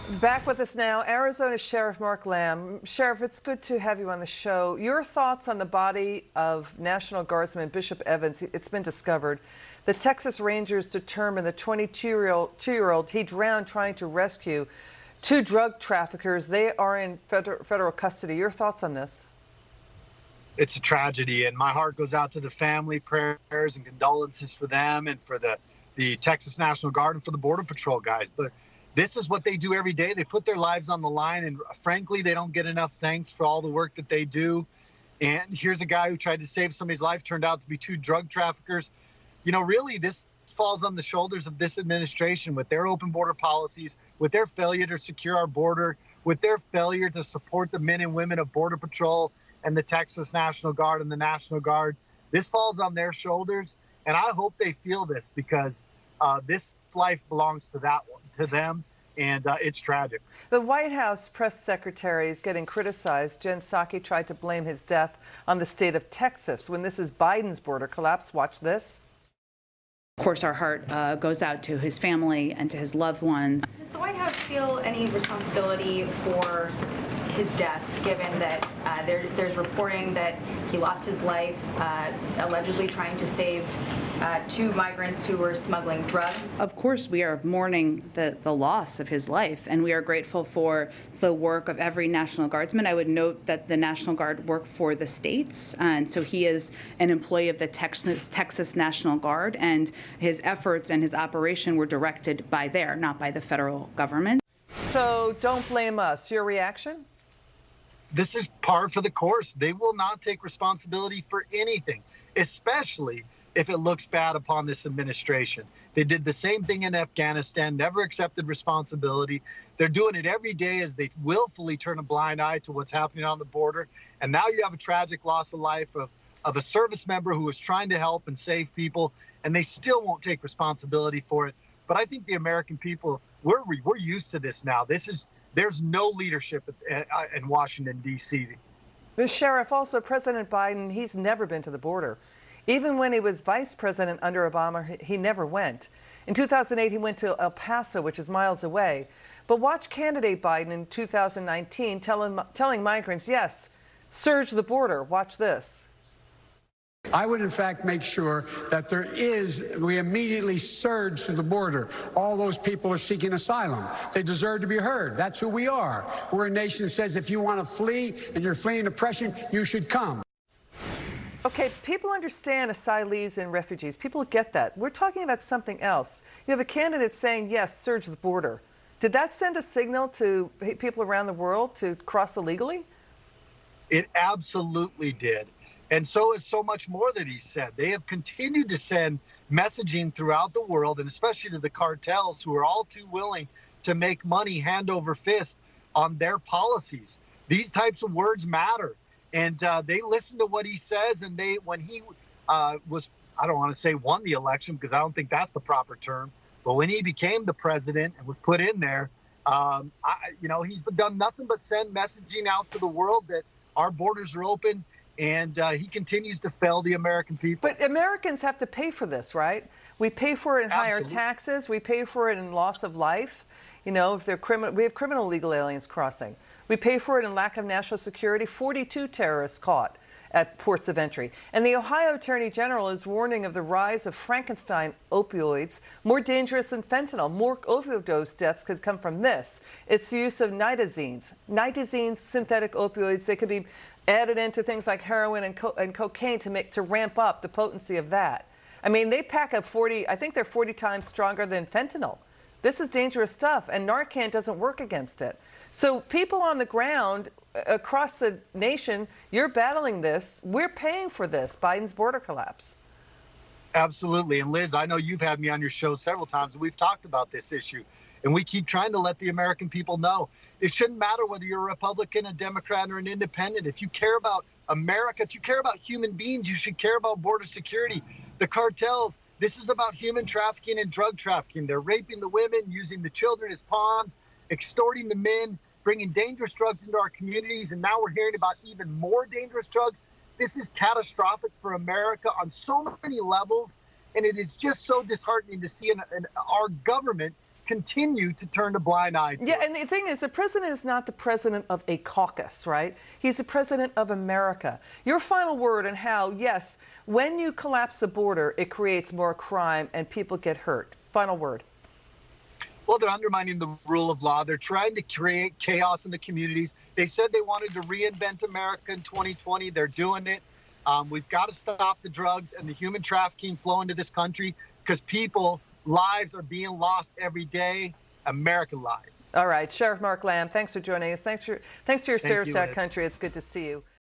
Back with us now, Arizona Sheriff Mark Lamb. Sheriff, it's good to have you on the show. Your thoughts on the body of National Guardsman Bishop Evans. It's been discovered. The Texas Rangers determined the 22-year-old he drowned trying to rescue two drug traffickers. They are in federal custody. Your thoughts on this? It's a tragedy, and my heart goes out to the family. Prayers and condolences for them and for the Texas National Guard and for the Border Patrol guys. But this is what they do every day. They put their lives on the line, and frankly, they don't get enough thanks for all the work that they do. And here's a guy who tried to save somebody's life, turned out to be two drug traffickers. You know, really, this falls on the shoulders of this administration with their open border policies, with their failure to secure our border, with their failure to support the men and women of Border Patrol and the Texas National Guard and the National Guard. This falls on their shoulders, and I hope they feel this because this life belongs to them, and it's tragic. The White House press secretary is getting criticized. Jen Psaki tried to blame his death on the state of Texas when this is Biden's border collapse. Watch this. Of course, our heart goes out to his family and to his loved ones. Does the White House feel any responsibility for his death, given that there's reporting that he lost his life allegedly trying to save two migrants who were smuggling drugs? Of course, we are mourning the loss of his life, and we are grateful for the work of every National Guardsman. I would note that the National Guard work for the states, and so he is an employee of the Texas National Guard, and his efforts and his operation were directed by there, not by the federal government. So don't blame us. Your reaction? This is par for the course. They will not take responsibility for anything, especially if it looks bad upon this administration. They did the same thing in Afghanistan, never accepted responsibility. They're doing it every day as they willfully turn a blind eye to what's happening on the border. And now you have a tragic loss of life of a service member who was trying to help and save people, and they still won't take responsibility for it. But I think the American people, we're used to this now. There's no leadership in Washington, D.C. The sheriff, also President Biden, he's never been to the border. Even when he was vice president under Obama, he never went. In 2008, he went to El Paso, which is miles away. But watch candidate Biden in 2019 telling migrants, yes, surge the border. Watch this. I would, in fact, make sure that we immediately surge to the border. All those people are seeking asylum. They deserve to be heard. That's who we are. We're a nation that says if you want to flee and you're fleeing oppression, you should come. Okay, people understand asylees and refugees. People get that. We're talking about something else. You have a candidate saying, yes, surge the border. Did that send a signal to people around the world to cross illegally? It absolutely did. And so is so much more that he said. They have continued to send messaging throughout the world, and especially to the cartels who are all too willing to make money hand over fist on their policies. These types of words matter. And they listen to what he says. And when he was, I don't want to say won the election, because I don't think that's the proper term, but when he became the president and was put in there, he's done nothing but send messaging out to the world that our borders are open. And he continues to fail the American people. But Americans have to pay for this, right? We pay for it in higher taxes. We pay for it in loss of life. You know, if they're we have criminal illegal aliens crossing. We pay for it in lack of national security. 42 terrorists caught at ports of entry. And the Ohio Attorney General is warning of the rise of Frankenstein opioids, more dangerous than fentanyl. More overdose deaths could come from this. It's the use of nitazines. Nitazines, synthetic opioids, they could be added into things like heroin and cocaine to ramp up the potency of that. I mean, they pack a 40, I think they're 40 times stronger than fentanyl. This is dangerous stuff, and Narcan doesn't work against it. So people on the ground across the nation, you're battling this. We're paying for this, Biden's border collapse. Absolutely. And Liz, I know you've had me on your show several times, and we've talked about this issue. And we keep trying to let the American people know it shouldn't matter whether you're a Republican, a Democrat, or an independent. If you care about America, if you care about human beings, you should care about border security. The cartels, this is about human trafficking and drug trafficking. They're raping the women, using the children as pawns, extorting the men, bringing dangerous drugs into our communities. And now we're hearing about even more dangerous drugs. This is catastrophic for America on so many levels. And it is just so disheartening to see our government continue to turn a blind eye to Yeah, it. and the thing is, the president is not the president of a caucus, right? He's the president of America. Your final word on how, yes, when you collapse the border, it creates more crime and people get hurt. Final word. Well, they're undermining the rule of law. They're trying to create chaos in the communities. They said they wanted to reinvent America in 2020. They're doing it. We've got to stop the drugs and the human trafficking flow into this country because lives are being lost every day, American lives. All right, Sheriff Mark Lamb, thanks for joining us. Thanks for your service to our country. It's good to see you.